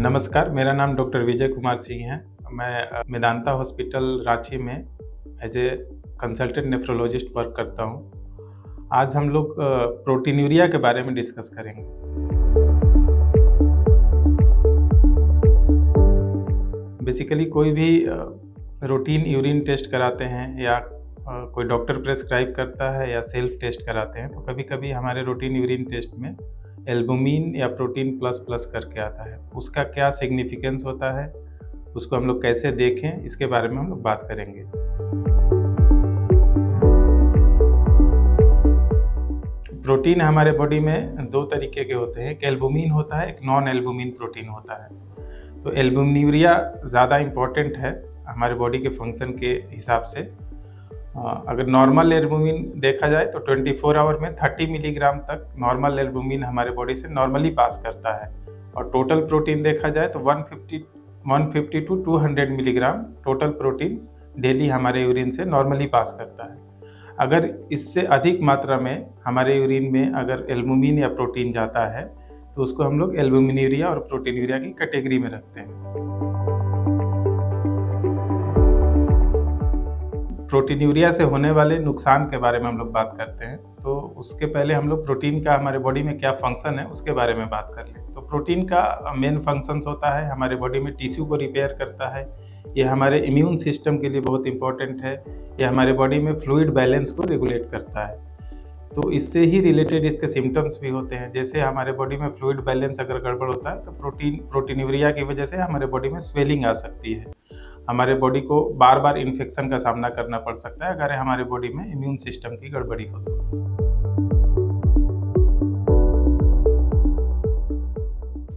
नमस्कार, मेरा नाम डॉक्टर विजय कुमार सिंह है। मैं मेदांता हॉस्पिटल रांची में as a consultant nephrologist work करता हूँ। आज हम लोग प्रोटीनूरिया के बारे में डिस्कस करेंगे। बेसिकली कोई भी रूटीन यूरिन टेस्ट कराते हैं या कोई डॉक्टर प्रेस्क्राइब करता है या सेल्फ टेस्ट कराते हैं, तो कभी कभी हमारे रूटीन यूरिन टेस्ट में एल्बुमिन या प्रोटीन प्लस प्लस करके आता है। उसका क्या सिग्निफिकेंस होता है, उसको हम लोग कैसे देखें, इसके बारे में हम लोग बात करेंगे। प्रोटीन हमारे बॉडी में दो तरीके के होते हैं। एक एल्बुमिन होता है, एक नॉन एल्बुमिन प्रोटीन होता है। तो एल्बुमिनूरिया ज़्यादा इम्पॉर्टेंट है हमारे बॉडी के फंक्शन के हिसाब से। अगर नॉर्मल एल्बुमिन देखा जाए तो 24 आवर में 30 मिलीग्राम तक नॉर्मल एल्बुमिन हमारे बॉडी से नॉर्मली पास करता है, और टोटल प्रोटीन देखा जाए तो 150 to 200 milligram total protein daily हमारे यूरिन से नॉर्मली पास करता है। अगर इससे अधिक मात्रा में हमारे यूरिन में अगर एल्बुमिन या प्रोटीन जाता है तो उसको हम लोग एल्बुमिनूरिया और प्रोटीनूरिया की कैटेगरी में रखते हैं। प्रोटीनूरिया से होने वाले नुकसान के बारे में हम लोग बात करते हैं, तो उसके पहले हम लोग प्रोटीन का हमारे बॉडी में क्या फंक्शन है उसके बारे में बात कर लें। तो प्रोटीन का मेन फंक्शंस होता है, हमारे बॉडी में टिश्यू को रिपेयर करता है, ये हमारे इम्यून सिस्टम के लिए बहुत इंपॉर्टेंट है, ये हमारे बॉडी में फ्लूइड बैलेंस को रेगुलेट करता है। तो इससे ही रिलेटेड इसके सिम्टम्स भी होते हैं। जैसे हमारे बॉडी में फ्लूइड बैलेंस अगर गड़बड़ होता है तो प्रोटीनूरिया की वजह से हमारे बॉडी में स्वेलिंग आ सकती है। हमारे बॉडी को बार बार इन्फेक्शन का सामना करना पड़ सकता है अगर हमारे बॉडी में इम्यून सिस्टम की गड़बड़ी हो तो।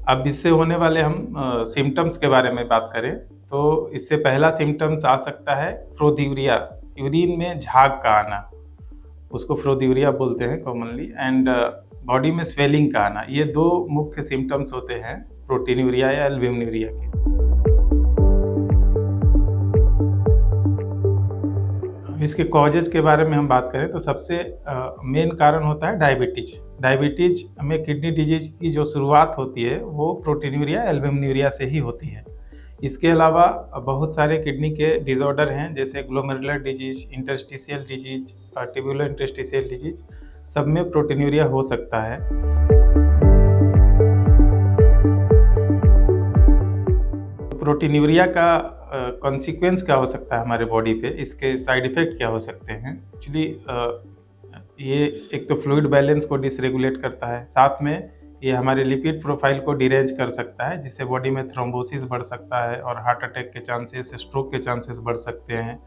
अब इससे होने वाले हम सिम्टम्स के बारे में बात करें तो इससे पहला सिम्टम्स आ सकता है फ्रोथ्यूरिया, यूरिन में झाग का आना, उसको फ्रोथ्यूरिया बोलते हैं कॉमनली, एंड बॉडी में स्वेलिंग का आना। ये दो मुख्य सिम्टम्स होते हैं प्रोटीनूरिया या एल्बुमिनूरिया के। इसके कॉजेज के बारे में हम बात करें तो सबसे मेन कारण होता है डायबिटीज। डायबिटीज में किडनी डिजीज की जो शुरुआत होती है वो प्रोटीनूरिया एल्बुमिनूरिया से ही होती है। इसके अलावा बहुत सारे किडनी के डिसऑर्डर हैं, जैसे glomerular disease, interstitial disease, tubular interstitial disease, सब में प्रोटीनूरिया हो सकता है। प्रोटीनूरिया का कॉन्सिक्वेंस क्या हो सकता है हमारे बॉडी पे, इसके साइड इफेक्ट क्या हो सकते हैं। एक्चुअली ये एक तो फ्लूइड बैलेंस को डिसरेगुलेट करता है, साथ में ये हमारे लिपिड प्रोफाइल को डिरेंज कर सकता है, जिससे बॉडी में थ्रोम्बोसिस बढ़ सकता है और हार्ट अटैक के चांसेस, स्ट्रोक के चांसेस बढ़ सकते हैं।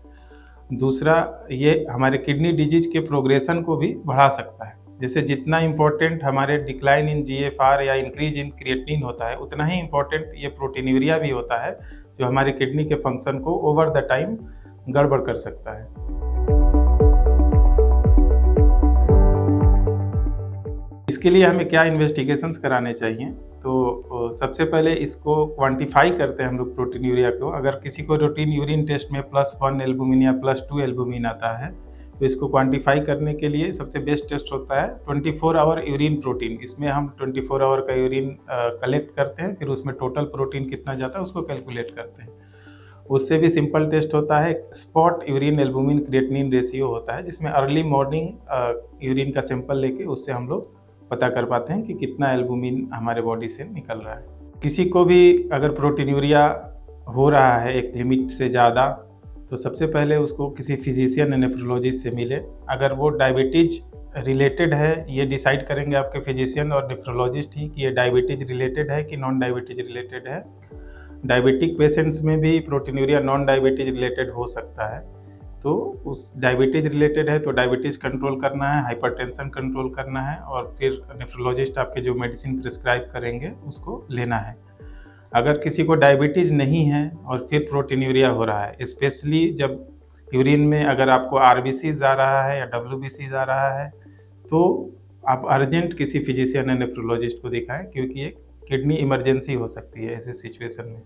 दूसरा, ये हमारे किडनी डिजीज के प्रोग्रेशन को भी बढ़ा सकता है। जैसे जितना इम्पोर्टेंट हमारे डिक्लाइन इन GFR या इंक्रीज इन क्रिएटिनिन होता है, उतना ही इम्पोर्टेंट ये प्रोटीनूरिया भी होता है, जो हमारे किडनी के फंक्शन को ओवर द टाइम गड़बड़ कर सकता है। इसके लिए हमें क्या इन्वेस्टिगेशंस कराने चाहिए, तो सबसे पहले इसको क्वांटिफाई करते हैं हम लोग प्रोटीनूरिया को। अगर किसी को रूटीन यूरिन टेस्ट में +1 एल्बुमिन या +2 एल्बुमिन आता है तो इसको क्वांटिफाई करने के लिए सबसे बेस्ट टेस्ट होता है 24 आवर यूरिन प्रोटीन। इसमें हम 24 आवर का यूरिन कलेक्ट करते हैं, फिर उसमें टोटल प्रोटीन कितना जाता है उसको कैलकुलेट करते हैं। उससे भी सिंपल टेस्ट होता है spot urine albumin creatinine ratio होता है, जिसमें अर्ली मॉर्निंग यूरिन का सैंपल लेके उससे हम लोग पता कर पाते हैं कि कितना एल्बुमिन हमारे बॉडी से निकल रहा है। किसी को भी अगर प्रोटीनूरिया हो रहा है एक लिमिट से ज़्यादा, तो सबसे पहले उसको किसी फिजिशियन या नेफ्रोलॉजिस्ट से मिले। अगर वो डायबिटीज रिलेटेड है, ये डिसाइड करेंगे आपके फिजिशियन और नेफ्रोलॉजिस्ट ही कि ये डायबिटीज रिलेटेड है कि नॉन डायबिटीज रिलेटेड है। डायबिटिक पेशेंट्स में भी प्रोटीनूरिया नॉन डायबिटीज रिलेटेड हो सकता है, तो उस डायबिटीज रिलेटेड है तो डायबिटीज कंट्रोल करना है, हाइपरटेंशन कंट्रोल करना है, और फिर नेफ्रोलॉजिस्ट आपके जो मेडिसिन प्रिस्क्राइब करेंगे उसको लेना है। अगर किसी को डायबिटीज़ नहीं है और फिर प्रोटीनूरिया हो रहा है, स्पेशली जब यूरिन में अगर आपको RBCs आ रहा है या WBCs आ रहा है, तो आप अर्जेंट किसी फिजिशियन या नेफ्रोलॉजिस्ट को दिखाएं, क्योंकि एक किडनी इमरजेंसी हो सकती है ऐसे सिचुएशन में।